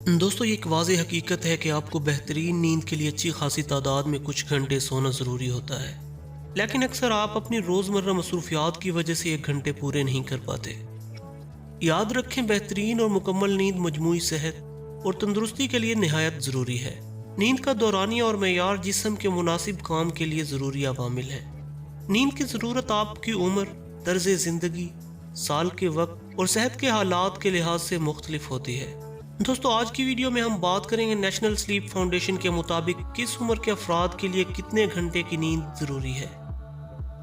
दोस्तों ये एक वाज़ेह हकीकत है कि आपको बेहतरीन नींद के लिए अच्छी खासी तादाद में कुछ घंटे सोना ज़रूरी होता है, लेकिन अक्सर आप अपनी रोज़मर्रा मसरूफियात की वजह से 1 घंटे पूरे नहीं कर पाते। याद रखें, बेहतरीन और मुकम्मल नींद मजमूई सेहत और तंदुरुस्ती के लिए निहायत ज़रूरी है। नींद का दौरानिया और मेयार जिस्म के मुनासिब काम के लिए ज़रूरी अवामिल हैं। नींद की ज़रूरत आपकी उम्र, तर्ज ज़िंदगी, साल के वक्त और सेहत के हालात के लिहाज से मुख्तलिफ होती है। दोस्तों आज की वीडियो में हम बात करेंगे नेशनल स्लीप फाउंडेशन के मुताबिक किस उम्र के अफराद के लिए कितने घंटे की नींद ज़रूरी है।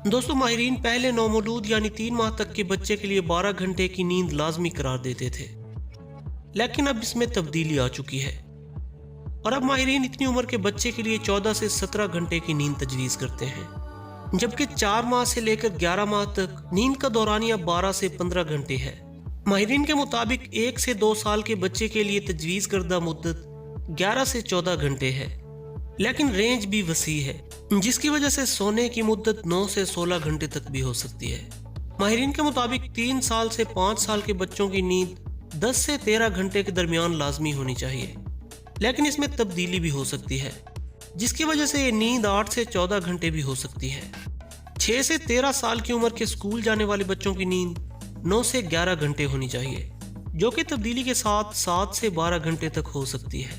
दोस्तों माहिरीन पहले नौमौलूद यानी 3 माह तक के बच्चे के लिए 12 घंटे की नींद लाजमी करार देते थे, लेकिन अब इसमें तब्दीली आ चुकी है और अब माहिरीन इतनी उम्र के बच्चे के लिए 14 से 17 घंटे की नींद तजवीज़ करते हैं, जबकि 4 माह से लेकर 11 माह तक नींद का दौरानिया 12 से 15 घंटे है। माहिरीन के मुताबिक 1 से 2 साल के बच्चे के लिए तजवीज़ करदा मुद्दत 11 से 14 घंटे है, लेकिन रेंज भी वसी है, जिसकी वजह से सोने की मुद्दत 9 से 16 घंटे तक भी हो सकती है। माहिरीन के मुताबिक 3 साल से 5 साल के बच्चों की नींद 10 से 13 घंटे के दरमियान लाजमी होनी चाहिए, लेकिन इसमें तब्दीली भी हो सकती है, जिसकी वजह से ये नींद 8 से 14 घंटे भी हो सकती है। 6 से 13 साल की उम्र के स्कूल जाने वाले बच्चों की नींद 9 से 11 घंटे होनी चाहिए, जो कि तब्दीली के साथ 7 से 12 घंटे तक हो सकती है।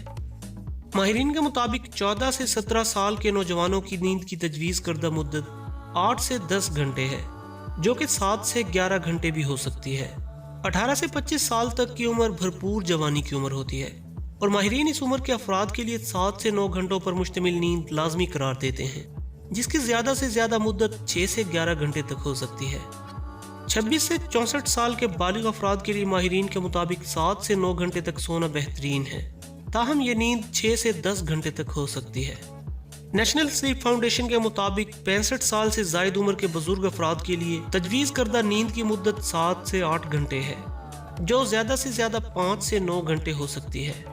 माहिरीन के मुताबिक 14 से 17 साल के नौजवानों की नींद की तजवीज़ करदा मुद्दत 8 से 10 घंटे है, जो कि 7 से 11 घंटे भी हो सकती है। 18 से 25 साल तक की उम्र भरपूर जवानी की उम्र होती है और माहिरीन इस उम्र के अफराद के लिए 7 से 9 घंटों पर मुश्तमिल नींद लाजमी करार देते हैं, जिसकी ज़्यादा से ज़्यादा मुद्दत 6 से 11 घंटे तक हो सकती है। 26 से 64 साल के बालिग अफराद के लिए माहिरीन के मुताबिक 7 से 9 घंटे तक सोना बेहतरीन है, ताहम ये नींद 6 से 10 घंटे तक हो सकती है। नेशनल स्लीप फाउंडेशन के मुताबिक 65 साल से जायद उम्र के बुजुर्ग अफराद के लिए तजवीज़ करदा नींद की मुद्दत 7 से 8 घंटे है, जो ज़्यादा से ज़्यादा 5 से 9 घंटे हो सकती है।